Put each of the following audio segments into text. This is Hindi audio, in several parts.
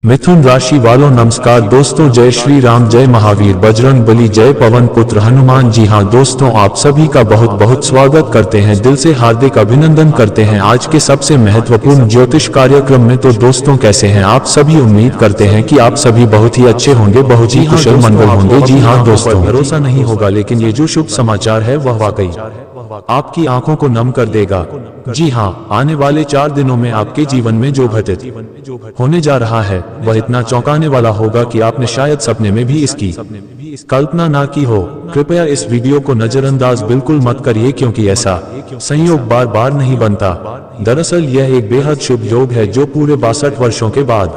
मिथुन राशि वालों नमस्कार दोस्तों, जय श्री राम, जय महावीर बजरंग बली, जय पवन पुत्र हनुमान। जी हाँ दोस्तों, आप सभी का बहुत बहुत स्वागत करते हैं, दिल से हार्दिक अभिनंदन करते हैं आज के सबसे महत्वपूर्ण ज्योतिष कार्यक्रम में। तो दोस्तों कैसे हैं आप सभी? उम्मीद करते हैं कि आप सभी बहुत ही अच्छे होंगे, बहुत ही कुशल मंगल होंगे। जी हाँ दोस्तों, भरोसा नहीं होगा लेकिन ये जो शुभ समाचार है वह वाकई आपकी आंखों को नम कर देगा। जी हाँ, आने वाले 4 दिनों में आपके जीवन में जो घटित होने जा रहा है वह इतना चौंकाने वाला होगा कि आपने शायद सपने में भी इसकी कल्पना ना की हो। कृपया इस वीडियो को नजरअंदाज बिल्कुल मत करिए क्योंकि ऐसा संयोग बार बार नहीं बनता। दरअसल यह एक बेहद शुभ योग है जो पूरे 62 वर्षों के बाद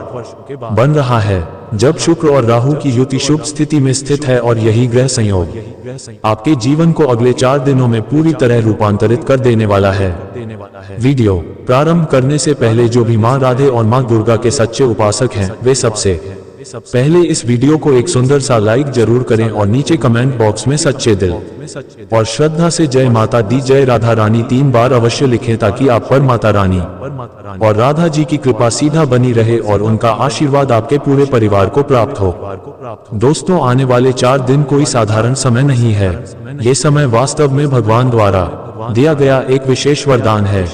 बन रहा है, जब शुक्र और राहु की युति शुभ स्थिति में स्थित है और यही ग्रह संयोग आपके जीवन को अगले 4 दिनों में पूरी तरह रूपांतरित कर देने वाला है। वीडियो प्रारंभ करने से पहले जो भी मां राधे और मां दुर्गा के सच्चे उपासक हैं वे सबसे पहले इस वीडियो को एक सुंदर सा लाइक जरूर करें और नीचे कमेंट बॉक्स में सच्चे दिल और श्रद्धा से जय माता दी, जय राधा रानी 3 बार अवश्य लिखें ताकि आप पर माता रानी और राधा जी की कृपा सीधा बनी रहे और उनका आशीर्वाद आपके पूरे परिवार को प्राप्त हो। दोस्तों, आने वाले 4 दिन कोई साधारण समय नहीं है, ये समय वास्तव में भगवान द्वारा दिया गया एक विशेष वरदान है।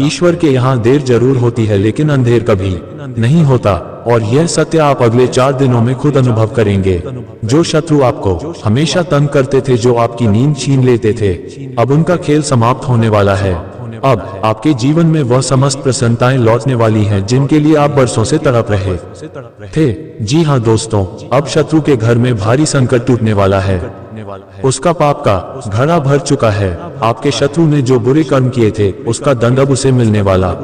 ईश्वर के यहाँ देर जरूर होती है लेकिन अंधेर कभी नहीं होता, और यह सत्य आप अगले 4 दिनों में खुद अनुभव करेंगे। जो शत्रु आपको हमेशा तंग करते थे, जो आपकी नींद छीन लेते थे, अब उनका खेल समाप्त होने वाला है। अब आपके जीवन में वह समस्त प्रसन्नताएं लौटने वाली हैं जिनके लिए आप बरसों से तड़प रहे थे। जी हाँ दोस्तों, अब शत्रु के घर में भारी संकट टूटने वाला है, उसका पाप का घड़ा भर चुका है। आपके शत्रु ने जो बुरे कर्म किए थे उसका दंड अब उसे मिलने वाला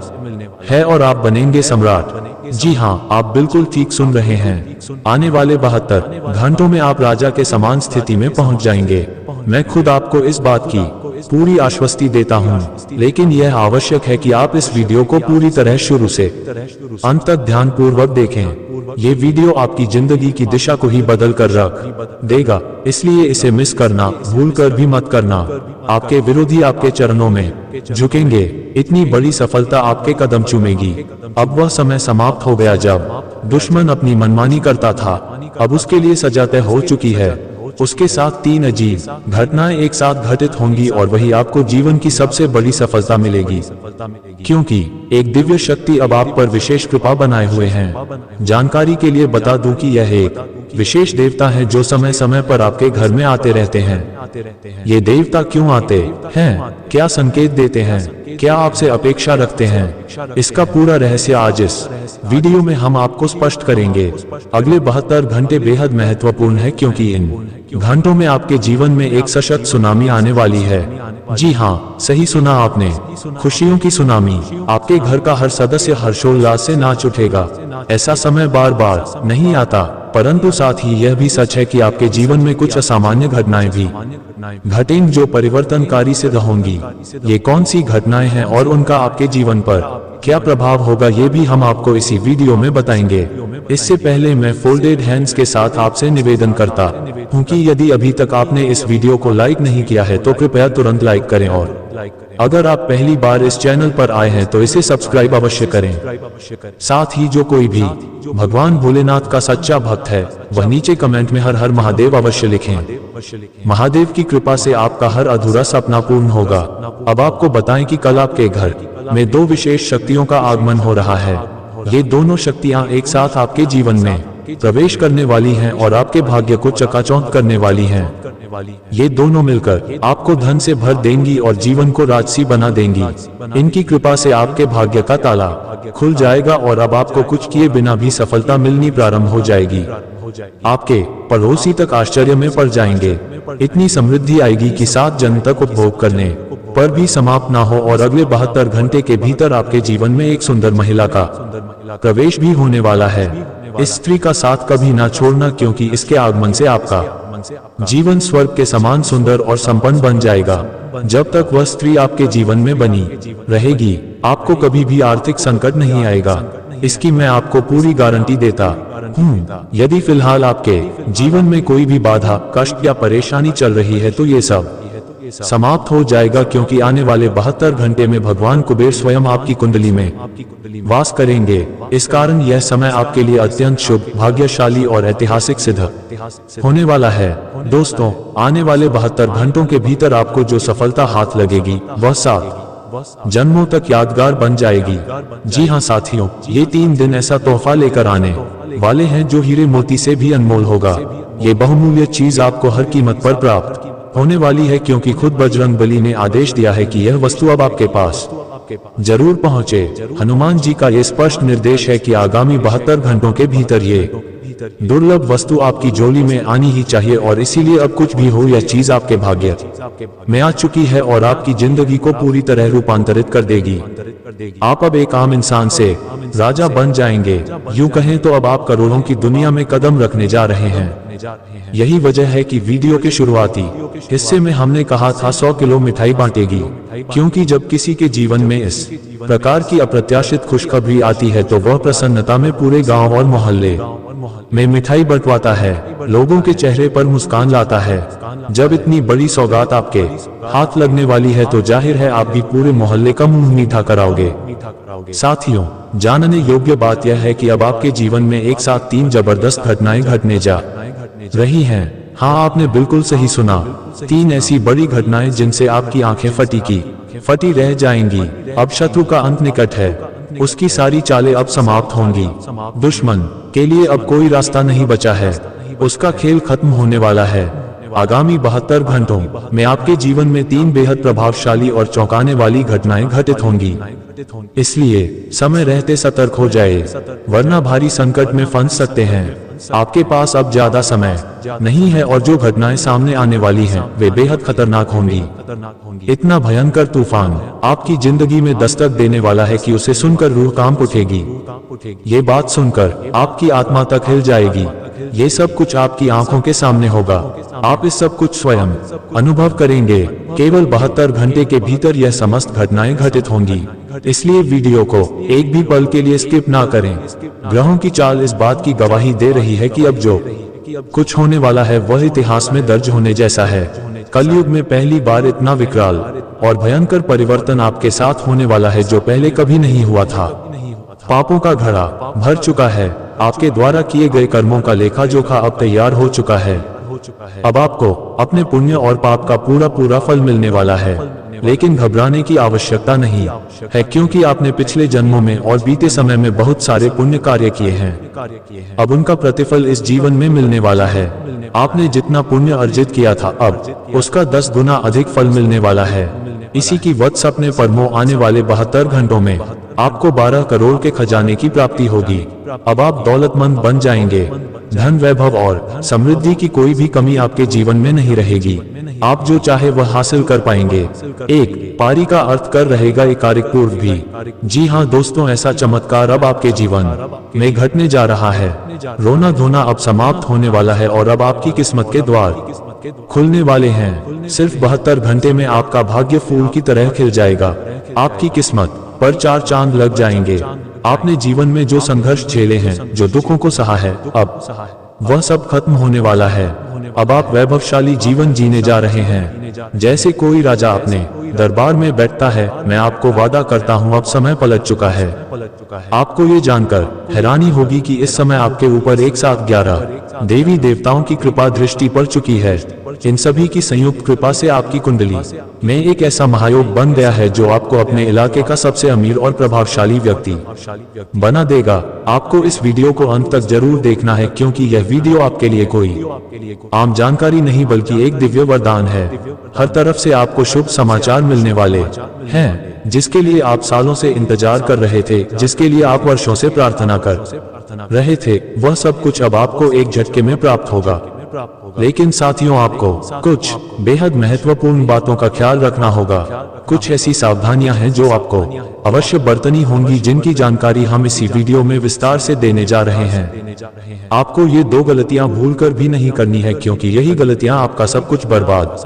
है और आप बनेंगे सम्राट। जी हाँ, आप बिल्कुल ठीक सुन रहे हैं, आने वाले 72 घंटों में आप राजा के समान स्थिति में पहुंच जाएंगे। मैं खुद आपको इस बात की पूरी आश्वस्ति देता हूं, लेकिन यह आवश्यक है कि आप इस वीडियो को पूरी तरह शुरू से अंत तक ध्यान पूर्वक देखें। ये वीडियो आपकी जिंदगी की दिशा को ही बदल कर रख देगा, इसलिए इसे मिस करना भूल कर भी मत करना। आपके विरोधी आपके चरणों में झुकेंगे, इतनी बड़ी सफलता आपके कदम चूमेगी। अब वह समय समाप्त हो गया जब दुश्मन अपनी मनमानी करता था, अब उसके लिए सजा तय हो चुकी है। उसके साथ 3 अजीब घटनाएं एक साथ घटित होंगी और वही आपको जीवन की सबसे बड़ी सफलता मिलेगी, क्योंकि एक दिव्य शक्ति अब आप पर विशेष कृपा बनाए हुए हैं। जानकारी के लिए बता दूं कि यह एक विशेष देवता है जो समय समय पर आपके घर में आते रहते हैं। ये देवता क्यों आते हैं, क्या संकेत देते हैं, क्या आपसे अपेक्षा रखते हैं, इसका पूरा रहस्य आज इस वीडियो में हम आपको स्पष्ट करेंगे। अगले 72 घंटे बेहद महत्वपूर्ण है क्योंकि इन घंटों में आपके जीवन में एक सशक्त सुनामी आने वाली है। जी हाँ, सही सुना आपने, खुशियों की सुनामी। आपके घर का हर सदस्य हर्षोल्लास से नाच उठेगा। ऐसा समय बार बार नहीं आता, परंतु साथ ही यह भी सच है कि आपके जीवन में कुछ असामान्य घटनाएं भी घटेंगी जो परिवर्तनकारी सिद्ध होंगी। ये कौन सी घटनाएं हैं और उनका आपके जीवन पर क्या प्रभाव होगा, ये भी हम आपको इसी वीडियो में बताएंगे। इससे पहले मैं फोल्डेड हैंड्स के साथ आपसे निवेदन करता हूं कि यदि अभी तक आपने इस वीडियो को लाइक नहीं किया है तो कृपया तुरंत लाइक करें, और अगर आप पहली बार इस चैनल पर आए हैं तो इसे सब्सक्राइब अवश्य करें। साथ ही जो कोई भी भगवान भोलेनाथ का सच्चा भक्त है वह नीचे कमेंट में हर हर महादेव अवश्य लिखें। महादेव की कृपा से आपका हर अधूरा सपना पूर्ण होगा। अब आपको बताएं कि कल आपके घर में 2 विशेष शक्तियों का आगमन हो रहा है। ये दोनों शक्तियां एक साथ आपके जीवन में प्रवेश करने वाली हैं और आपके भाग्य को चकाचौंध करने वाली हैं। ये दोनों मिलकर आपको धन से भर देंगी और जीवन को राजसी बना देंगी। इनकी कृपा से आपके भाग्य का ताला खुल जाएगा और अब आपको कुछ किए बिना भी सफलता मिलनी प्रारंभ हो जाएगी। आपके पड़ोसी तक आश्चर्य में पड़ जाएंगे। इतनी समृद्धि आएगी कि 7 जन्म तक उपभोग करने पर भी समाप्त ना हो, और अगले 72 घंटे के भीतर आपके जीवन में एक सुंदर महिला का प्रवेश भी होने वाला है। इस स्त्री का साथ कभी ना छोड़ना क्योंकि इसके आगमन से आपका जीवन स्वर्ग के समान सुंदर और संपन्न बन जाएगा। जब तक वह स्त्री आपके जीवन में बनी रहेगी आपको कभी भी आर्थिक संकट नहीं आएगा, इसकी मैं आपको पूरी गारंटी देता हूँ। यदि फिलहाल आपके जीवन में कोई भी बाधा, कष्ट या परेशानी चल रही है तो ये सब समाप्त हो जाएगा, क्योंकि आने वाले 72 घंटे में भगवान कुबेर स्वयं आपकी कुंडली में वास करेंगे। इस कारण यह समय आपके लिए अत्यंत शुभ, भाग्यशाली और ऐतिहासिक सिद्ध होने वाला है। दोस्तों, आने वाले 72 घंटों के भीतर आपको जो सफलता हाथ लगेगी वह 7 जन्मों तक यादगार बन जाएगी। जी हाँ साथियों, ये 3 दिन ऐसा तोहफा लेकर आने वाले हैं जो हीरे मोती से भी अनमोल होगा। ये बहुमूल्य चीज आपको हर कीमत पर प्राप्त होने वाली है, क्योंकि खुद बजरंग बली ने आदेश दिया है कि यह वस्तु अब आपके पास जरूर पहुंचे। हनुमान जी का यह स्पष्ट निर्देश है कि आगामी 72 घंटों के भीतर ये दुर्लभ वस्तु आपकी झोली में आनी ही चाहिए, और इसीलिए अब कुछ भी हो यह चीज आपके भाग्य में आ चुकी है और आपकी जिंदगी को पूरी तरह रूपांतरित कर देगी। आप अब एक आम इंसान से राजा बन जाएंगे। यूं कहें तो अब आप करोड़ों की दुनिया में कदम रखने जा रहे हैं। यही वजह है कि वीडियो के शुरुआती हिस्से में हमने कहा था 100 किलो मिठाई बांटेगी, क्योंकि जब किसी के जीवन में इस प्रकार की अप्रत्याशित खुशखबरी आती है तो वह प्रसन्नता में पूरे गांव और मोहल्ले में मिठाई बंटवाता है, लोगों के चेहरे पर मुस्कान लाता है। जब इतनी बड़ी सौगात आपके हाथ लगने वाली है तो जाहिर है आप भी पूरे मोहल्ले का मुंह मीठा कराओगे। साथियों, जानने योग्य बात यह है कि अब आपके जीवन में एक साथ 3 जबरदस्त घटनाएं घटने जा रही हैं। हाँ, आपने बिल्कुल सही सुना, 3 ऐसी बड़ी घटनाएं जिनसे आपकी आंखें फटी रह जाएंगी। अब शत्रु का अंत निकट है, उसकी सारी चालें अब समाप्त होंगी। दुश्मन के लिए अब कोई रास्ता नहीं बचा है, उसका खेल खत्म होने वाला है। आगामी 72 घंटों में आपके जीवन में 3 बेहद प्रभावशाली और चौंकाने वाली घटनाएं घटित होंगी। इसलिए समय रहते सतर्क हो जाए, वरना भारी संकट में फंस सकते हैं। आपके पास अब ज्यादा समय नहीं है और जो घटनाएं सामने आने वाली हैं वे बेहद खतरनाक होंगी। इतना भयंकर तूफान आपकी जिंदगी में दस्तक देने वाला है कि उसे सुनकर रूह कांप उठेगी। ये बात सुनकर आपकी आत्मा तक हिल जाएगी। ये सब कुछ आपकी आंखों के सामने होगा, आप इस सब कुछ स्वयं अनुभव करेंगे। केवल 72 घंटे के भीतर यह समस्त घटनाएं घटित होंगी, इसलिए वीडियो को एक भी पल के लिए स्किप ना करें। ग्रहों की चाल इस बात की गवाही दे रही है कि अब जो कुछ होने वाला है वह इतिहास में दर्ज होने जैसा है। कलयुग में पहली बार इतना विकराल और भयंकर परिवर्तन आपके साथ होने वाला है जो पहले कभी नहीं हुआ था। पापों का घड़ा भर चुका है, आपके द्वारा किए गए कर्मों का लेखा जोखा अब तैयार हो चुका है। अब आपको अपने पुण्य और पाप का पूरा फल मिलने वाला है। लेकिन घबराने की आवश्यकता नहीं है, क्योंकि आपने पिछले जन्मों में और बीते समय में बहुत सारे पुण्य कार्य किए हैं। अब उनका प्रतिफल इस जीवन में मिलने वाला है। आपने जितना पुण्य अर्जित किया था अब उसका 10 गुना अधिक फल मिलने वाला है। इसी की वत्स अपने परमों आने वाले 72 घंटों में आपको 12 करोड़ के खजाने की प्राप्ति होगी। अब आप दौलतमंद बन जाएंगे। धन, वैभव और समृद्धि की कोई भी कमी आपके जीवन में नहीं रहेगी। आप जो चाहे वह हासिल कर पाएंगे। एक पारी का अर्थ कर रहेगा एकारिक पूर्व भी। जी हाँ दोस्तों, ऐसा चमत्कार अब आपके जीवन में घटने जा रहा है। रोना धोना अब समाप्त होने वाला है और अब आपकी किस्मत के द्वार खुलने वाले हैं। सिर्फ 72 घंटे में आपका भाग्य फूल की तरह खिल जाएगा। आपकी किस्मत पर 4 चांद लग जाएंगे। आपने जीवन में जो संघर्ष झेले हैं, जो दुखों को सहा है, अब वह सब खत्म होने वाला है। अब आप वैभवशाली जीवन जीने जा रहे हैं। जैसे कोई राजा अपने दरबार में बैठता है। मैं आपको वादा करता हूँ अब समय पलट चुका है। आपको ये जानकर हैरानी होगी कि इस समय आपके ऊपर एक साथ 11 देवी देवताओं की कृपा दृष्टि पड़ चुकी है। इन सभी की संयुक्त कृपा से आपकी कुंडली में एक ऐसा महायोग बन गया है जो आपको अपने इलाके का सबसे अमीर और प्रभावशाली व्यक्ति बना देगा। आपको इस वीडियो को अंत तक जरूर देखना है, क्योंकि यह वीडियो आपके लिए कोई आम जानकारी नहीं बल्कि एक दिव्य वरदान है। हर तरफ से आपको शुभ समाचार मिलने वाले हैं, जिसके लिए आप सालों से इंतजार कर रहे थे, जिसके लिए आप वर्षों से प्रार्थना कर रहे थे। वह सब कुछ अब आपको एक झटके में प्राप्त होगा। लेकिन साथियों, आपको कुछ बेहद महत्वपूर्ण बातों का ख्याल रखना होगा। कुछ ऐसी सावधानियां हैं जो आपको अवश्य बरतनी होंगी, जिनकी जानकारी हम इसी वीडियो में विस्तार से देने जा रहे हैं। आपको ये 2 गलतियां भूलकर भी नहीं करनी है, क्योंकि यही गलतियां आपका सब कुछ बर्बाद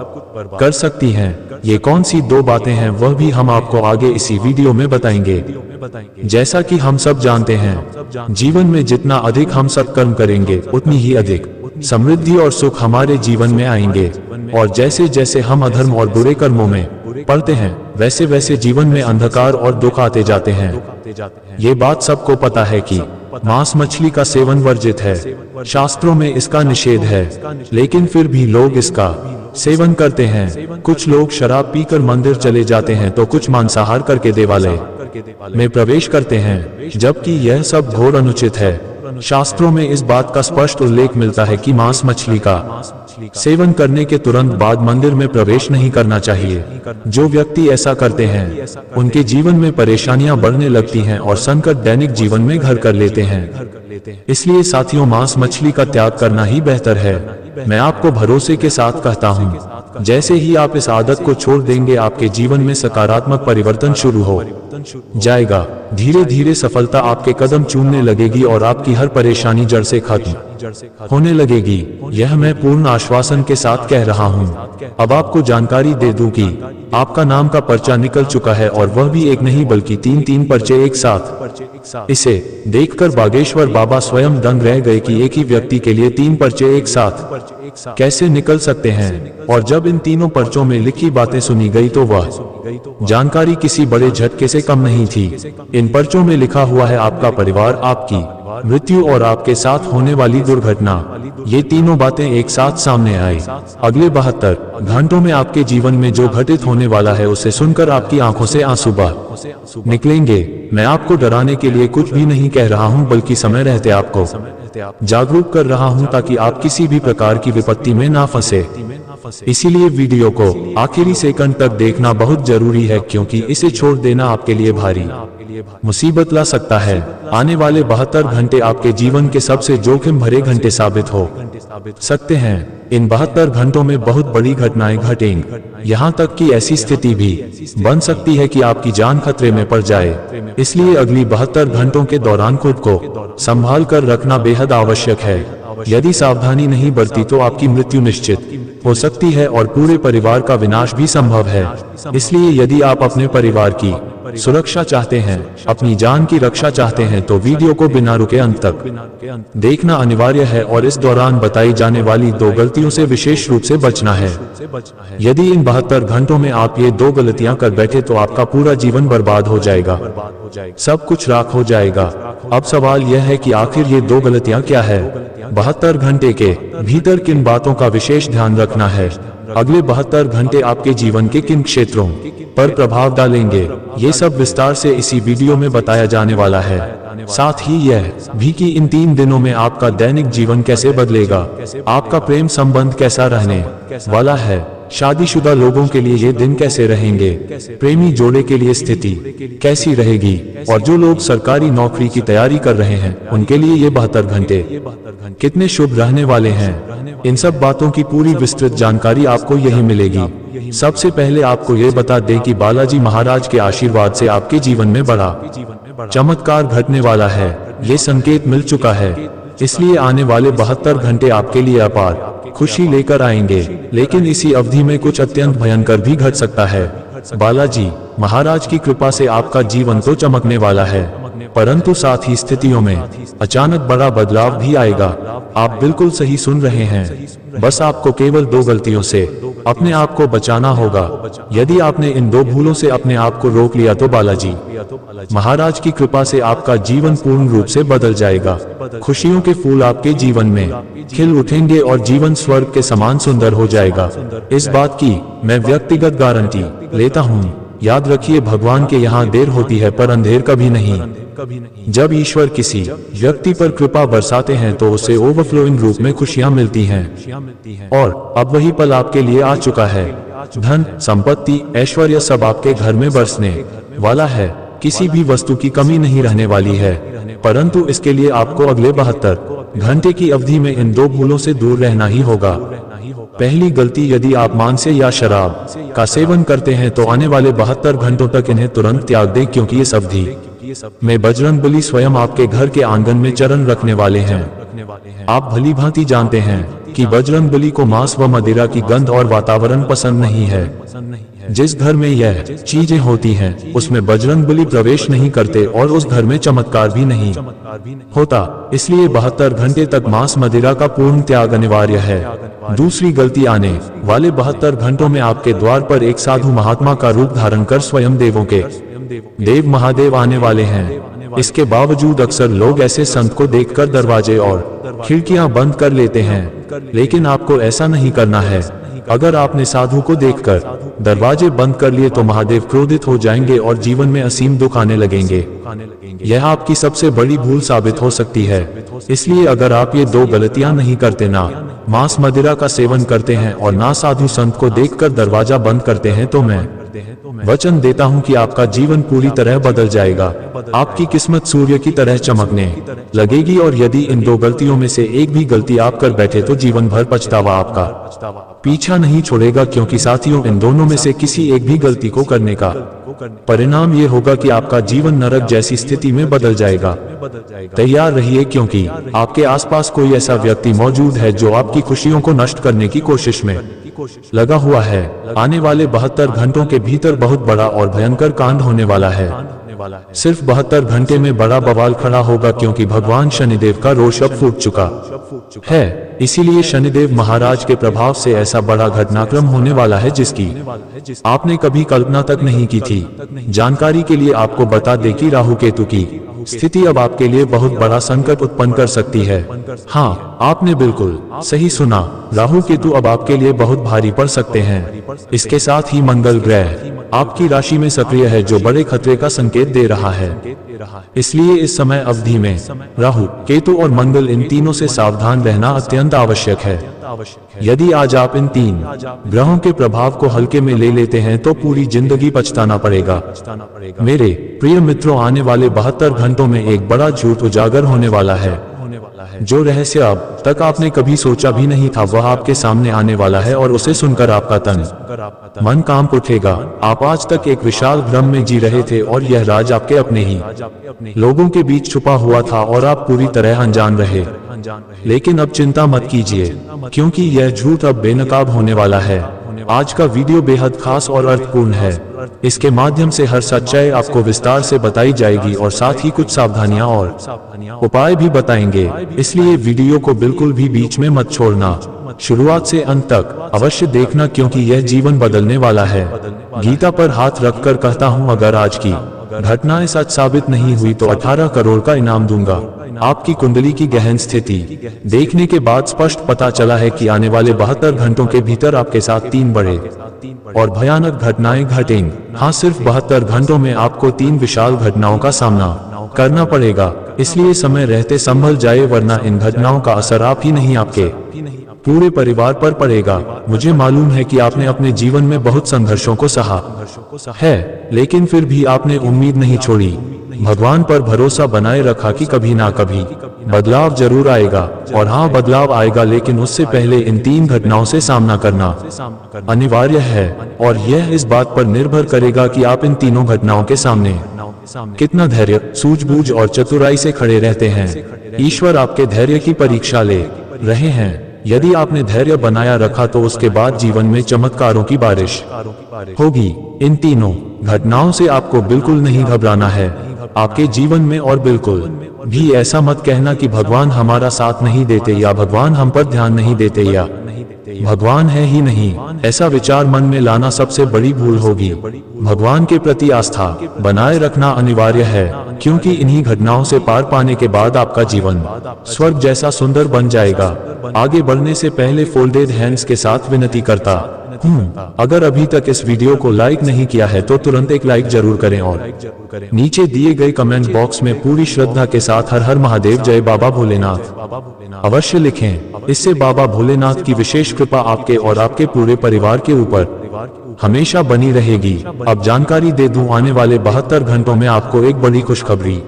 कर सकती हैं। ये कौन सी 2 बातें हैं वह भी हम आपको आगे इसी वीडियो में बताएंगे। जैसा कि हम सब जानते हैं, जीवन में जितना अधिक हम सत्कर्म करेंगे उतनी ही अधिक समृद्धि और सुख हमारे जीवन में आएंगे। और जैसे जैसे हम अधर्म और बुरे कर्मों में पड़ते हैं वैसे वैसे जीवन में अंधकार और दुख आते जाते हैं। ये बात सबको पता है कि मांस मछली का सेवन वर्जित है, शास्त्रों में इसका निषेध है, लेकिन फिर भी लोग इसका सेवन करते हैं। कुछ लोग शराब पीकर मंदिर चले जाते हैं तो कुछ मांसाहार करके देवालय में प्रवेश करते हैं, जबकि यह सब घोर अनुचित है। शास्त्रों में इस बात का स्पष्ट उल्लेख मिलता है कि मांस मछली का सेवन करने के तुरंत बाद मंदिर में प्रवेश नहीं करना चाहिए। जो व्यक्ति ऐसा करते हैं उनके जीवन में परेशानियां बढ़ने लगती हैं और संकट दैनिक जीवन में घर कर लेते हैं। इसलिए साथियों, मांस मछली का त्याग करना ही बेहतर है। मैं आपको भरोसे के साथ कहता हूँ, जैसे ही आप इस आदत को छोड़ देंगे आपके जीवन में सकारात्मक परिवर्तन शुरू हो जाएगा। धीरे धीरे सफलता आपके कदम चूमने लगेगी और आपकी हर परेशानी जड़ से खत्म होने लगेगी। यह मैं पूर्ण आश्वासन के साथ कह रहा हूँ। अब आपको जानकारी दे दूं कि आपका नाम का पर्चा निकल चुका है, और वह भी एक नहीं बल्कि तीन पर्चे एक साथ। इसे देखकर बागेश्वर बाबा स्वयं दंग रह गए कि एक ही व्यक्ति के लिए 3 पर्चे एक साथ कैसे निकल सकते हैं। और जब इन तीनों पर्चों में लिखी बातें सुनी गई तो वह जानकारी किसी बड़े झटके से कम नहीं थी। इन पर्चों में लिखा हुआ है आपका परिवार, आपकी मृत्यु और आपके साथ होने वाली दुर्घटना। ये तीनों बातें एक साथ सामने आई। अगले 72 घंटों में आपके जीवन में जो घटित होने वाला है उसे सुनकर आपकी आंखों से आंसू बह निकलेंगे। मैं आपको डराने के लिए कुछ भी नहीं कह रहा हूं, बल्कि समय रहते आपको जागरूक कर रहा हूं ताकि आप किसी भी प्रकार की विपत्ति में ना फंसे। इसीलिए वीडियो को आखिरी सेकंड तक देखना बहुत जरूरी है, क्योंकि इसे छोड़ देना आपके लिए भारी मुसीबत ला सकता है। आने वाले 72 घंटे आपके जीवन के सबसे जोखिम भरे घंटे साबित हो सकते हैं। इन 72 घंटों में बहुत बड़ी घटनाएं घटेंगी। यहाँ तक कि ऐसी स्थिति भी बन सकती है कि आपकी जान खतरे में पड़ जाए। इसलिए अगली 72 घंटों के दौरान खुद को संभाल कर रखना बेहद आवश्यक है। यदि सावधानी नहीं बरती तो आपकी मृत्यु निश्चित हो सकती है और पूरे परिवार का विनाश भी संभव है। इसलिए यदि आप अपने परिवार की सुरक्षा चाहते हैं, अपनी जान की रक्षा चाहते हैं, तो वीडियो को बिना रुके अंत तक देखना अनिवार्य है और इस दौरान बताई जाने वाली 2 गलतियों से विशेष रूप से बचना है। यदि इन 72 घंटों में आप ये 2 गलतियां कर बैठे तो आपका पूरा जीवन बर्बाद हो जाएगा, सब कुछ राख हो जाएगा। अब सवाल यह है कि आखिर ये 2 गलतियां क्या है। 72 घंटे के भीतर किन बातों का विशेष ध्यान रखना है। अगले 72 घंटे आपके जीवन के किन क्षेत्रों पर प्रभाव डालेंगे, ये सब विस्तार से इसी वीडियो में बताया जाने वाला है। साथ ही यह भी कि इन 3 दिनों में आपका दैनिक जीवन कैसे बदलेगा, आपका प्रेम संबंध कैसा रहने वाला है, शादीशुदा लोगों के लिए ये दिन कैसे रहेंगे, प्रेमी जोड़े के लिए स्थिति कैसी रहेगी, और जो लोग सरकारी नौकरी की तैयारी कर रहे हैं उनके लिए ये 72 घंटे कितने शुभ रहने वाले हैं। इन सब बातों की पूरी विस्तृत जानकारी आपको यही मिलेगी। सबसे पहले आपको ये बता दें कि बालाजी महाराज के आशीर्वाद से आपके जीवन में बड़ा चमत्कार घटने वाला है। ये संकेत मिल चुका है, इसलिए आने वाले 72 घंटे आपके लिए अपार खुशी लेकर आएंगे। लेकिन इसी अवधि में कुछ अत्यंत भयंकर भी घट सकता है। बालाजी महाराज की कृपा से आपका जीवन तो चमकने वाला है, परंतु साथ ही स्थितियों में अचानक बड़ा बदलाव भी आएगा। आप बिल्कुल सही सुन रहे हैं। बस आपको केवल 2 गलतियों से अपने आप को बचाना होगा। यदि आपने इन 2 भूलों से अपने आप को रोक लिया तो बालाजी महाराज की कृपा से आपका जीवन पूर्ण रूप से बदल जाएगा। खुशियों के फूल आपके जीवन में खिल उठेंगे और जीवन स्वर्ग के समान सुंदर हो जाएगा। इस बात की मैं व्यक्तिगत गारंटी लेता हूँ। याद रखिए, भगवान के यहाँ देर होती है पर अंधेर कभी नहीं। जब ईश्वर किसी व्यक्ति पर कृपा बरसाते हैं तो उसे ओवरफ्लोइंग रूप में खुशियां मिलती हैं। और अब वही पल आपके लिए आ चुका है। धन, संपत्ति, ऐश्वर्य सब आपके घर में बरसने वाला है। किसी भी वस्तु की कमी नहीं रहने वाली है, परंतु इसके लिए आपको अगले 72 घंटे की अवधि में इन 2 भूलों से दूर रहना ही होगा। पहली गलती, यदि आप मांस या शराब का सेवन करते हैं तो आने वाले 72 घंटों तक इन्हें तुरंत त्याग दें, क्योंकि इस अवधि में बजरंगबली स्वयं आपके घर के आंगन में चरण रखने वाले हैं। आप भली भांति जानते हैं कि बजरंगबली को मांस व मदिरा की गंध और वातावरण पसंद नहीं है। जिस घर में यह चीजें होती हैं, उसमें बजरंगबली प्रवेश नहीं करते और उस घर में चमत्कार भी नहीं होता। इसलिए 72 घंटे तक मांस मदिरा का पूर्ण त्याग अनिवार्य है। दूसरी गलती, आने वाले 72 घंटों में आपके द्वार पर एक साधु महात्मा का रूप धारण कर स्वयं देवों के देव महादेव आने वाले हैं। इसके बावजूद अक्सर लोग ऐसे संत को देखकर दरवाजे और खिड़कियां बंद कर लेते हैं, लेकिन आपको ऐसा नहीं करना है। अगर आपने साधु को देखकर दरवाजे बंद कर लिए तो महादेव क्रोधित हो जाएंगे और जीवन में असीम दुख आने लगेंगे। यह आपकी सबसे बड़ी भूल साबित हो सकती है। इसलिए अगर आप ये दो गलतियां नहीं करते, ना मांस मदिरा का सेवन करते हैं और ना साधु संत को देखकर दरवाजा बंद करते हैं, तो मैं वचन देता हूं कि आपका जीवन पूरी तरह बदल जाएगा। आपकी किस्मत सूर्य की तरह चमकने लगेगी और यदि इन दो गलतियों में से एक भी गलती आप कर बैठे तो जीवन भर पछतावा आपका पीछा नहीं छोड़ेगा, क्योंकि साथियों, इन दोनों में से किसी एक भी गलती को करने का परिणाम ये होगा कि आपका जीवन नरक जैसी स्थिति में बदल जाएगा। तैयार रहिए, क्योंकि आपके आसपास कोई ऐसा व्यक्ति मौजूद है जो आपकी खुशियों को नष्ट करने की कोशिश में लगा हुआ है। आने वाले 72 घंटों के भीतर बहुत बड़ा और भयंकर कांड होने वाला है। सिर्फ 72 घंटे में बड़ा बवाल खड़ा होगा, क्योंकि भगवान शनिदेव का रोष अब फूट चुका है। इसीलिए शनिदेव महाराज के प्रभाव से ऐसा बड़ा घटनाक्रम होने वाला है जिसकी आपने कभी कल्पना तक नहीं की थी। जानकारी के लिए आपको बता दें कि राहु केतु की स्थिति अब आपके लिए बहुत बड़ा संकट उत्पन्न कर सकती है। हाँ, आपने बिल्कुल सही सुना, राहु केतु अब आपके लिए बहुत भारी पड़ सकते हैं। इसके साथ ही मंगल ग्रह आपकी राशि में सक्रिय है, जो बड़े खतरे का संकेत दे रहा है। इसलिए इस समय अवधि में राहु, केतु और मंगल, इन तीनों से सावधान रहना अत्यंत आवश्यक है। यदि आज आप इन तीन ग्रहों के प्रभाव को हल्के में ले लेते हैं तो पूरी जिंदगी पछताना पड़ेगा। मेरे प्रिय मित्रों, आने वाले 72 घंटों में एक बड़ा झूठ उजागर होने वाला है। जो रहस्य अब तक आपने कभी सोचा भी नहीं था, वह आपके सामने आने वाला है और उसे सुनकर आपका तन मन कांप उठेगा। आप आज तक एक विशाल भ्रम में जी रहे थे और यह राज आपके अपने ही लोगों के बीच छुपा हुआ था और आप पूरी तरह अनजान रहे। लेकिन अब चिंता मत कीजिए, क्योंकि यह झूठ अब बेनकाब होने वाला है। आज का वीडियो बेहद खास और अर्थपूर्ण है। इसके माध्यम से हर सच्चाई आपको विस्तार से बताई जाएगी और साथ ही कुछ सावधानियां और उपाय भी बताएंगे। इसलिए वीडियो को बिल्कुल भी बीच में मत छोड़ना, शुरुआत से अंत तक अवश्य देखना, क्योंकि यह जीवन बदलने वाला है। गीता पर हाथ रखकर कहता हूं, अगर आज की घटनाएं सच साबित नहीं हुई तो 18 करोड़ का इनाम दूंगा। आपकी कुंडली की गहन स्थिति देखने के बाद स्पष्ट पता चला है कि आने वाले 72 घंटों के भीतर आपके साथ 3 बड़े और भयानक घटनाएं घटेंगी। हाँ, सिर्फ 72 घंटों में आपको 3 विशाल घटनाओं का सामना करना पड़ेगा। इसलिए समय रहते संभल जाए, वरना इन घटनाओं का असर आप ही नहीं, आपके पूरे परिवार पर पड़ेगा। मुझे मालूम है कि आपने अपने जीवन में बहुत संघर्षों को सहा है, लेकिन फिर भी आपने उम्मीद नहीं छोड़ी। भगवान पर भरोसा बनाए रखा कि कभी ना कभी बदलाव जरूर आएगा। और हाँ, बदलाव आएगा, लेकिन उससे पहले इन 3 घटनाओं से सामना करना अनिवार्य है। और यह इस बात पर निर्भर करेगा कि आप इन तीनों घटनाओं के सामने कितना धैर्य, सूझबूझ और चतुराई से खड़े रहते हैं। ईश्वर आपके धैर्य की परीक्षा ले रहे हैं। यदि आपने धैर्य बनाया रखा तो उसके बाद जीवन में चमत्कारों की बारिश होगी। इन तीनों घटनाओं से आपको बिल्कुल नहीं घबराना है आपके जीवन में, और बिल्कुल भी ऐसा मत कहना कि भगवान हमारा साथ नहीं देते, या भगवान हम पर ध्यान नहीं देते, या भगवान है ही नहीं। ऐसा विचार मन में लाना सबसे बड़ी भूल होगी। भगवान के प्रति आस्था बनाए रखना अनिवार्य है, क्योंकि इन्हीं घटनाओं से पार पाने के बाद आपका जीवन स्वर्ग जैसा सुंदर बन जाएगा। आगे बढ़ने से पहले फोल्डेड हैंड्स के साथ विनती करता हूँ, अगर अभी तक इस वीडियो को लाइक नहीं किया है तो तुरंत एक लाइक जरूर करें और नीचे दिए गए कमेंट बॉक्स में पूरी श्रद्धा के साथ हर हर महादेव, जय बाबा भोलेनाथ अवश्य लिखें। इससे बाबा भोलेनाथ की विशेष कृपा आपके और आपके पूरे परिवार के ऊपर हमेशा बनी रहेगी। अब जानकारी दे दूं, आने वाले 72 घंटों में आपको एक बड़ी खुशखबरी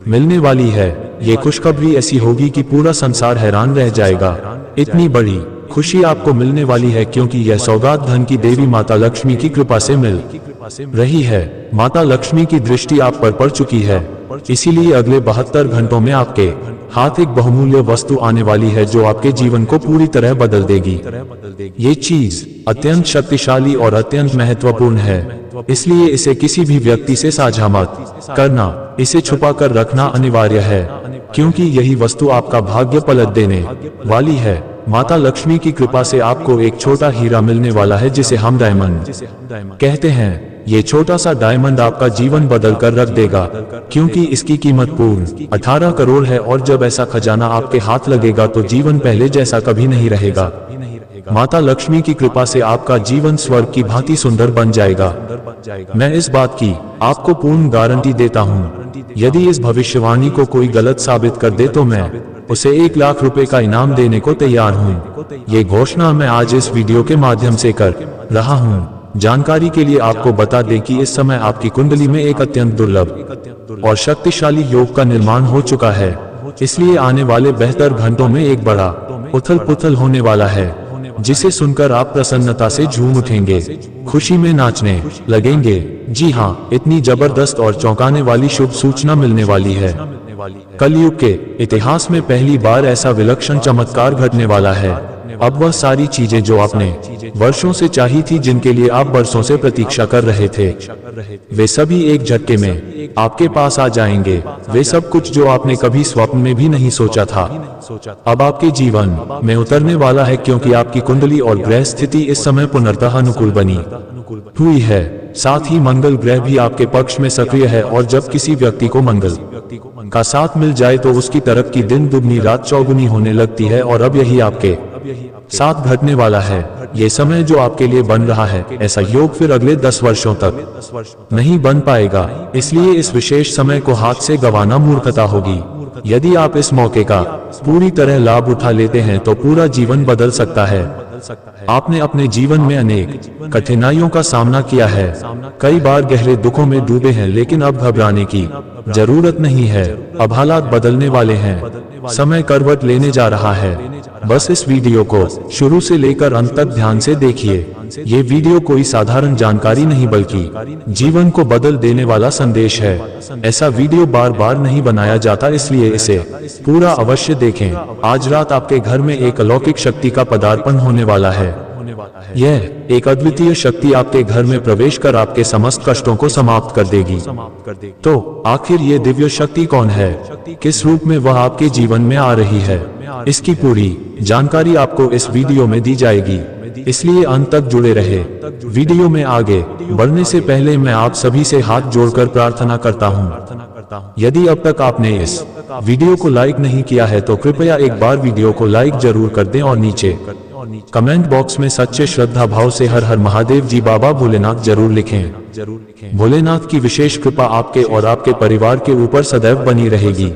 मिलने वाली है। ये खुशखबरी ऐसी होगी कि पूरा संसार हैरान रह जाएगा। इतनी बड़ी खुशी आपको मिलने वाली है क्योंकि यह सौगात धन की देवी माता लक्ष्मी की कृपा से मिल रही है। माता लक्ष्मी की दृष्टि आप पर पड़ चुकी है। इसीलिए अगले 72 घंटों में आपके हाथ एक बहुमूल्य वस्तु आने वाली है जो आपके जीवन को पूरी तरह बदल देगी। ये चीज अत्यंत शक्तिशाली और अत्यंत महत्वपूर्ण है, इसलिए इसे किसी भी व्यक्ति से साझा मत करना। इसे छुपा कर रखना अनिवार्य है, क्योंकि यही वस्तु आपका भाग्य पलट देने वाली है। माता लक्ष्मी की कृपा से आपको एक छोटा हीरा मिलने वाला है जिसे हम डायमंड कहते हैं। ये छोटा सा डायमंड आपका जीवन बदल कर रख देगा, क्योंकि इसकी कीमत पूर्ण 18 करोड़ है और जब ऐसा खजाना आपके हाथ लगेगा तो जीवन पहले जैसा कभी नहीं रहेगा। माता लक्ष्मी की कृपा से आपका जीवन स्वर्ग की भांति सुंदर बन जाएगा। मैं इस बात की आपको पूर्ण गारंटी देता हूँ। यदि इस भविष्यवाणी को कोई गलत साबित कर दे तो मैं उसे 1 लाख रुपए का इनाम देने को तैयार हूँ। ये घोषणा मैं आज इस वीडियो के माध्यम से कर रहा हूँ। जानकारी के लिए आपको बता दें कि इस समय आपकी कुंडली में एक अत्यंत दुर्लभ और शक्तिशाली योग का निर्माण हो चुका है, इसलिए आने वाले 72 घंटों में एक बड़ा उथल पुथल होने वाला है, जिसे सुनकर आप प्रसन्नता से झूम उठेंगे, खुशी में नाचने लगेंगे। जी हाँ, इतनी जबरदस्त और चौंकाने वाली शुभ सूचना मिलने वाली है। कलयुग के इतिहास में पहली बार ऐसा विलक्षण चमत्कार घटने वाला है। अब वह सारी चीजें जो आपने वर्षों से चाही थी, जिनके लिए आप बरसों से प्रतीक्षा कर रहे थे, वे सभी एक झटके में आपके पास आ जाएंगे। वे सब कुछ जो आपने कभी स्वप्न में भी नहीं सोचा था, अब आपके जीवन में उतरने वाला है, क्योंकि आपकी कुंडली और ग्रह स्थिति इस समय पुनर्तः अनुकूल बनी हुई है। साथ ही मंगल ग्रह भी आपके पक्ष में सक्रिय है, और जब किसी व्यक्ति को मंगल का साथ मिल जाए तो उसकी तरक्की दिन दुगनी रात चौगुनी होने लगती है, और अब यही आपके साथ घटने वाला है। ये समय जो आपके लिए बन रहा है, ऐसा योग फिर अगले 10 वर्षों तक नहीं बन पाएगा, इसलिए इस विशेष समय को हाथ से गंवाना मूर्खता होगी। यदि आप इस मौके का पूरी तरह लाभ उठा लेते हैं तो पूरा जीवन बदल सकता है। आपने अपने जीवन में अनेक कठिनाइयों का सामना किया है, कई बार गहरे दुखों में डूबे हैं, लेकिन अब घबराने की जरूरत नहीं है। अब हालात बदलने वाले हैं, समय करवट लेने जा रहा है। बस इस वीडियो को शुरू से लेकर अंत तक ध्यान से देखिए। ये वीडियो कोई साधारण जानकारी नहीं, बल्कि जीवन को बदल देने वाला संदेश है। ऐसा वीडियो बार बार नहीं बनाया जाता, इसलिए इसे पूरा अवश्य देखें। आज रात आपके घर में एक अलौकिक शक्ति का पदार्पण होने वाला है। यह एक अद्वितीय शक्ति आपके घर में प्रवेश कर आपके समस्त कष्टों को समाप्त कर देगी। तो आखिर ये दिव्य शक्ति कौन है, किस रूप में वह आपके जीवन में आ रही है, इसकी पूरी जानकारी आपको इस वीडियो में दी जाएगी, इसलिए अंत तक जुड़े रहे। वीडियो में आगे बढ़ने से पहले मैं आप सभी से हाथ जोड़कर प्रार्थना करता हूँ। यदि अब तक आपने इस वीडियो को लाइक नहीं किया है तो कृपया एक बार वीडियो को लाइक जरूर कर दें, और नीचे कमेंट बॉक्स में सच्चे श्रद्धा भाव से हर हर महादेव जी बाबा भोलेनाथ जरूर लिखें। भोलेनाथ की विशेष कृपा आपके और आपके परिवार के ऊपर सदैव बनी रहेगी।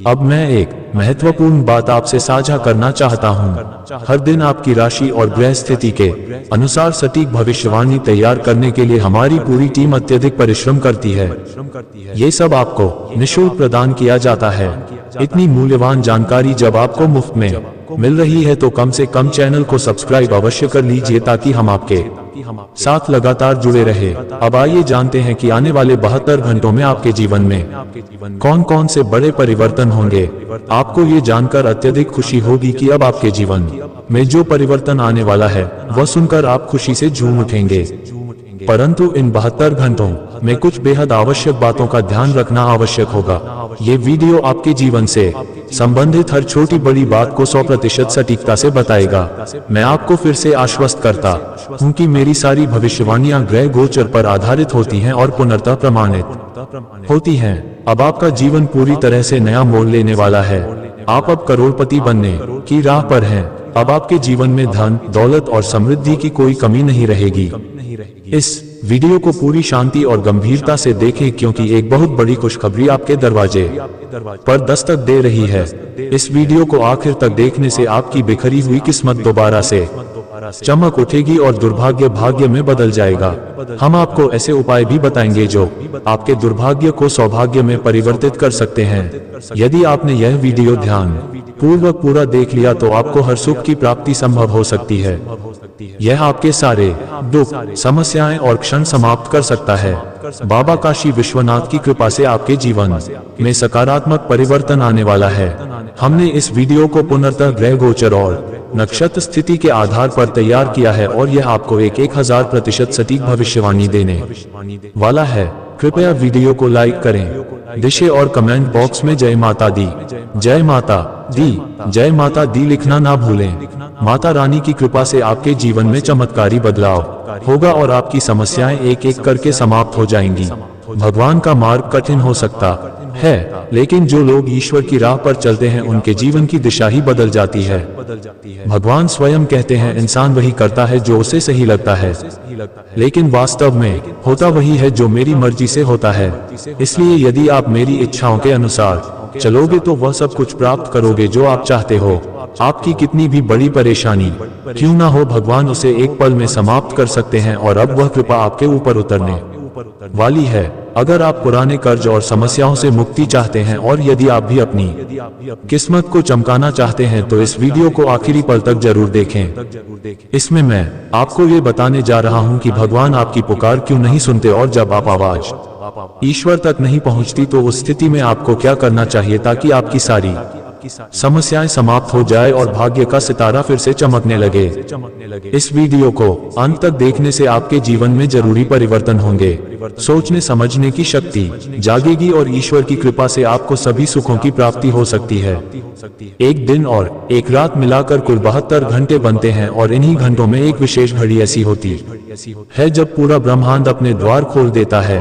अब मैं एक महत्वपूर्ण बात आपसे साझा करना चाहता हूं। हर दिन आपकी राशि और ग्रह स्थिति के अनुसार सटीक भविष्यवाणी तैयार करने के लिए हमारी पूरी टीम अत्यधिक परिश्रम करती है। ये सब आपको निःशुल्क प्रदान किया जाता है। इतनी मूल्यवान जानकारी जब आपको मुफ्त में मिल रही है तो कम से कम चैनल को सब्सक्राइब अवश्य कर लीजिए, ताकि हम आपके साथ लगातार जुड़े रहे। अब आइए जानते हैं कि आने वाले 72 घंटों में आपके जीवन में कौन कौन से बड़े परिवर्तन होंगे। आपको ये जानकर अत्यधिक खुशी होगी कि अब आपके जीवन में जो परिवर्तन आने वाला है वह सुनकर आप खुशी से झूम उठेंगे। परंतु इन 72 घंटों में कुछ बेहद आवश्यक बातों का ध्यान रखना आवश्यक होगा। ये वीडियो आपके जीवन से संबंधित हर छोटी बड़ी बात को 100% सटीकता से बताएगा। मैं आपको फिर से आश्वस्त करता हूँ कि मेरी सारी भविष्यवाणियां ग्रह गोचर पर आधारित होती हैं और पुनर्तः प्रमाणित होती हैं। अब आपका जीवन पूरी तरह से नया मोड़ लेने वाला है। आप अब करोड़पति बनने की राह पर हैं। अब आपके जीवन में धन, दौलत और समृद्धि की कोई कमी नहीं रहेगी। इस वीडियो को पूरी शांति और गंभीरता से देखें, क्योंकि एक बहुत बड़ी खुशखबरी आपके दरवाजे पर दस्तक दे रही है। इस वीडियो को आखिर तक देखने से आपकी बिखरी हुई किस्मत दोबारा से चमक उठेगी और दुर्भाग्य भाग्य में बदल जाएगा। हम आपको ऐसे उपाय भी बताएंगे जो आपके दुर्भाग्य को सौभाग्य में परिवर्तित कर सकते हैं। यदि आपने यह वीडियो ध्यान पूर्वक पूरा देख लिया तो आपको हर सुख की प्राप्ति संभव हो सकती है। यह आपके सारे दुख, समस्याएं और क्षण समाप्त कर सकता है। बाबा काशी विश्वनाथ की कृपा से आपके जीवन में सकारात्मक परिवर्तन आने वाला है। हमने इस वीडियो को पुनर्तः ग्रह गोचर और नक्षत्र स्थिति के आधार पर तैयार किया है और यह आपको एक 1000% सटीक भविष्यवाणी देने वाला है। कृपया वीडियो को लाइक करें, दिशे और कमेंट बॉक्स में जय माता दी, जय माता दी, जय माता दी लिखना ना भूलें। माता रानी की कृपा से आपके जीवन में चमत्कारी बदलाव होगा और आपकी समस्याएं एक एक करके समाप्त हो जाएंगी। भगवान का मार्ग कठिन हो सकता है, लेकिन जो लोग ईश्वर की राह पर चलते हैं उनके जीवन की दिशा ही बदल जाती है। भगवान स्वयं कहते हैं, इंसान वही करता है जो उसे सही लगता है, लेकिन वास्तव में होता वही है जो मेरी मर्जी से होता है। इसलिए यदि आप मेरी इच्छाओं के अनुसार चलोगे तो वह सब कुछ प्राप्त करोगे जो आप चाहते हो। आपकी कितनी भी बड़ी परेशानी क्यों ना हो, भगवान उसे एक पल में समाप्त कर सकते हैं और अब वह कृपा आपके ऊपर उतरने वाली है। अगर आप पुराने कर्ज और समस्याओं से मुक्ति चाहते हैं और यदि आप भी अपनी किस्मत को चमकाना चाहते हैं तो इस वीडियो को आखिरी पल तक जरूर देखें। इसमें मैं आपको ये बताने जा रहा हूं कि भगवान आपकी पुकार क्यों नहीं सुनते और जब आप आवाज ईश्वर तक नहीं पहुंचती तो उस स्थिति में आपको क्या करना चाहिए ताकि आपकी सारी समस्याएं समाप्त हो जाए और भाग्य का सितारा फिर से चमकने लगे। इस वीडियो को अंत तक देखने से आपके जीवन में जरूरी परिवर्तन होंगे, सोचने समझने की शक्ति जागेगी और ईश्वर की कृपा से आपको सभी सुखों की प्राप्ति हो सकती है। एक दिन और एक रात मिलाकर कुल 72 घंटे बनते हैं और इन्हीं घंटों में एक विशेष घड़ी ऐसी होती है जब पूरा ब्रह्मांड अपने द्वार खोल देता है।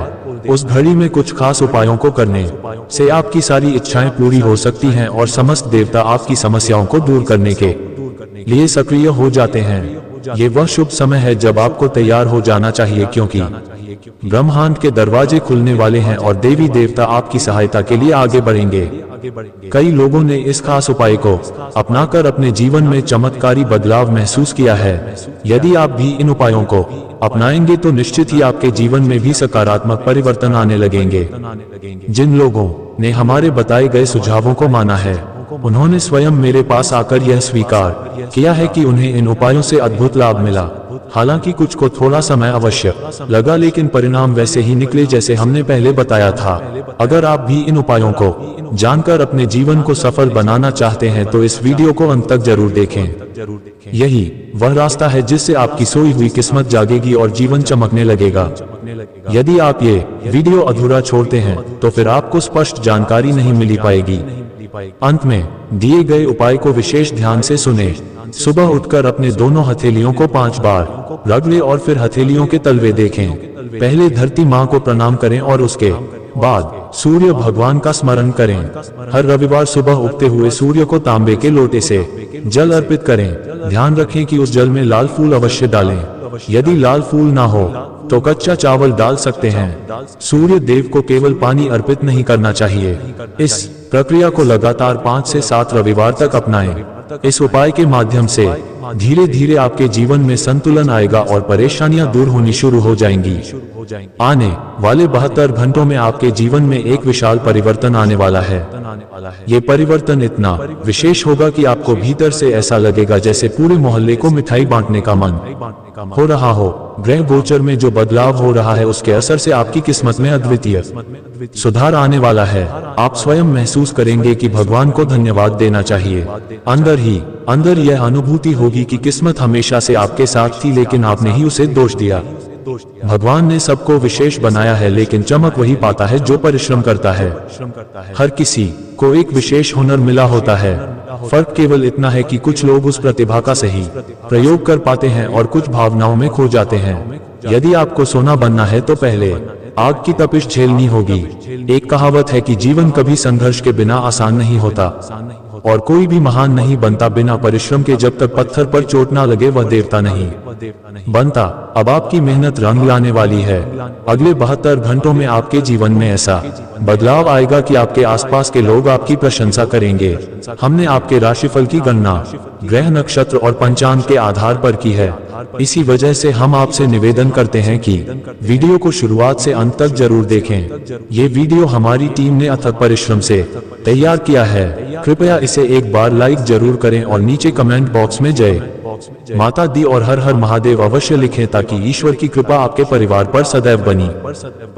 उस घड़ी में कुछ खास उपायों को करने से आपकी सारी इच्छाएं पूरी हो सकती हैं और समस्त देवता आपकी समस्याओं को दूर करने के लिए सक्रिय हो जाते हैं। ये वह शुभ समय है जब आपको तैयार हो जाना चाहिए, क्योंकि ब्रह्मांड के दरवाजे खुलने वाले हैं और देवी देवता आपकी सहायता के लिए आगे बढ़ेंगे। कई लोगों ने इस खास उपाय को अपनाकर अपने जीवन में चमत्कारी बदलाव महसूस किया है। यदि आप भी इन उपायों को अपनाएंगे तो निश्चित ही आपके जीवन में भी सकारात्मक परिवर्तन आने लगेंगे। जिन लोगों ने हमारे बताए गए सुझावों को माना है उन्होंने स्वयं मेरे पास आकर यह स्वीकार किया है कि उन्हें इन उपायों से अद्भुत लाभ मिला। हालांकि कुछ को थोड़ा समय अवश्य लगा, लेकिन परिणाम वैसे ही निकले जैसे हमने पहले बताया था। अगर आप भी इन उपायों को जानकर अपने जीवन को सफल बनाना चाहते हैं तो इस वीडियो को अंत तक जरूर देखें। यही वह रास्ता है जिससे आपकी सोई हुई किस्मत जागेगी और जीवन चमकने लगेगा। यदि आप ये वीडियो अधूरा छोड़ते हैं तो फिर आपको स्पष्ट जानकारी नहीं मिल पाएगी। अंत में दिए गए उपाय को विशेष ध्यान से सुने। सुबह उठकर अपने दोनों हथेलियों को 5 बार रगड़ें और फिर हथेलियों के तलवे देखें। पहले धरती माँ को प्रणाम करें और उसके बाद सूर्य भगवान का स्मरण करें। हर रविवार सुबह उगते हुए सूर्य को तांबे के लोटे से जल अर्पित करें। ध्यान रखें कि उस जल में लाल फूल अवश्य डालें। यदि लाल फूल ना हो तो कच्चा चावल डाल सकते हैं। सूर्य देव को केवल पानी अर्पित नहीं करना चाहिए। इस प्रक्रिया को लगातार 5 से 7 रविवार तक अपनाएं। इस उपाय के माध्यम से धीरे धीरे आपके जीवन में संतुलन आएगा और परेशानियां दूर होनी शुरू हो जाएंगी। आने वाले 72 घंटों में आपके जीवन में एक विशाल परिवर्तन आने वाला है। ये परिवर्तन इतना विशेष होगा कि आपको भीतर से ऐसा लगेगा जैसे पूरे मोहल्ले को मिठाई बांटने का मन हो रहा हो। ग्रह गोचर में जो बदलाव हो रहा है उसके असर से आपकी किस्मत में अद्वितीय सुधार आने वाला है। आप स्वयं महसूस करेंगे कि भगवान को धन्यवाद देना चाहिए। अंदर ही अंदर यह अनुभूति होगी कि किस्मत हमेशा से आपके साथ थी, लेकिन आपने ही उसे दोष दिया। भगवान ने सबको विशेष बनाया है, लेकिन चमक वही पाता है जो परिश्रम करता है। हर किसी को एक विशेष हुनर मिला होता है। फर्क केवल इतना है कि कुछ लोग उस प्रतिभा का सही प्रयोग कर पाते हैं और कुछ भावनाओं में खो जाते हैं। यदि आपको सोना बनना है तो पहले आग की तपिश झेलनी होगी। एक कहावत है कि जीवन कभी संघर्ष के बिना आसान नहीं होता और कोई भी महान नहीं बनता बिना परिश्रम के। जब तक पत्थर पर चोट ना लगे वह देवता नहीं बनता। अब आपकी मेहनत रंग लाने वाली है। अगले 72 घंटों में आपके जीवन में ऐसा बदलाव आएगा कि आपके आसपास के लोग आपकी प्रशंसा करेंगे। हमने आपके राशिफल की गणना ग्रह, नक्षत्र और पंचांग के आधार पर की है। इसी वजह से हम आपसे निवेदन करते हैं कि वीडियो को शुरुआत से अंत तक जरूर देखें। ये वीडियो हमारी टीम ने अथक परिश्रम से तैयार किया है। कृपया इसे एक बार लाइक जरूर करें और नीचे कमेंट बॉक्स में जय माता दी और हर हर महादेव अवश्य लिखें ताकि ईश्वर की कृपा आपके परिवार पर सदैव बनी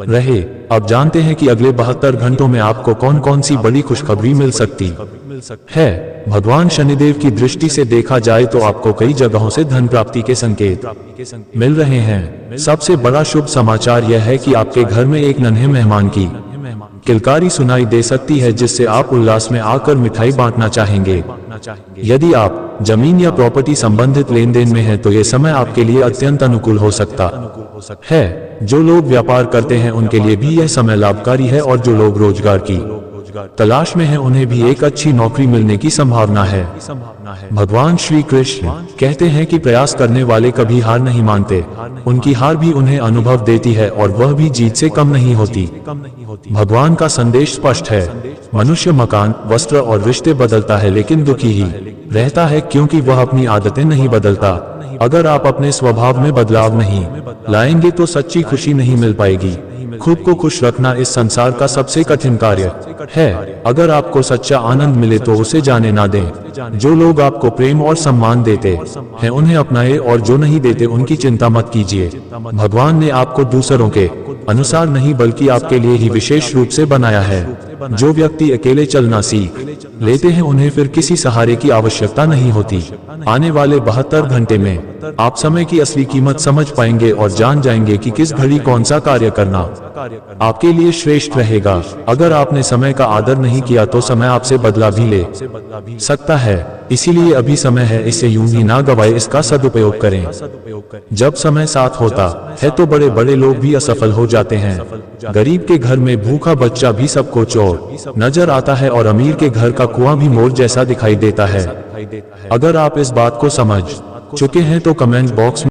रहे। अब जानते हैं कि अगले 72 घंटों में आपको कौन कौन सी बड़ी खुशखबरी मिल सकती है। भगवान शनिदेव की दृष्टि से देखा जाए तो आपको कई जगहों से धन प्राप्ति के संकेत मिल रहे हैं। सबसे बड़ा शुभ समाचार यह है कि आपके घर में एक नन्हे मेहमान की किलकारी सुनाई दे सकती है, जिससे आप उल्लास में आकर मिठाई बांटना चाहेंगे। यदि आप जमीन या प्रॉपर्टी संबंधित लेन देन में हैं तो ये समय आपके लिए अत्यंत अनुकूल हो सकता है। जो लोग व्यापार करते हैं उनके लिए भी यह समय लाभकारी है और जो लोग रोजगार की तलाश में हैं उन्हें भी एक अच्छी नौकरी मिलने की संभावना है। भगवान श्री कृष्ण कहते हैं कि प्रयास करने वाले कभी हार नहीं मानते, उनकी हार भी उन्हें अनुभव देती है और वह भी जीत से कम नहीं होती। भगवान का संदेश स्पष्ट है, मनुष्य मकान, वस्त्र और रिश्ते बदलता है लेकिन दुखी ही रहता है क्योंकि वह अपनी आदतें नहीं बदलता। अगर आप अपने स्वभाव में बदलाव नहीं लाएंगे तो सच्ची खुशी नहीं मिल पाएगी। खुद को खुश रखना इस संसार का सबसे कठिन कार्य है। अगर आपको सच्चा आनंद मिले तो उसे जाने ना दें। जो लोग आपको प्रेम और सम्मान देते हैं उन्हें अपनाएं और जो नहीं देते उनकी चिंता मत कीजिए। भगवान ने आपको दूसरों के अनुसार नहीं बल्कि आपके लिए ही विशेष रूप से बनाया है। जो व्यक्ति अकेले चलना सीख लेते हैं उन्हें फिर किसी सहारे की आवश्यकता नहीं होती। आने वाले 72 घंटे में आप समय की असली कीमत समझ पाएंगे और जान जाएंगे कि किस घड़ी कौन सा कार्य करना आपके लिए श्रेष्ठ रहेगा। अगर आपने समय का आदर नहीं किया तो समय आपसे बदला भी ले सकता है। इसीलिए अभी समय है, इसे यूं ही ना गवाए, इसका सदुपयोग करें। जब समय साथ होता है तो बड़े बड़े लोग भी असफल हो जाते हैं। गरीब के घर में भूखा बच्चा भी सबको चोर नजर आता है और अमीर के घर का कुआं भी मोर जैसा दिखाई देता है। अगर आप इस बात को समझ चुके हैं तो कमेंट बॉक्स में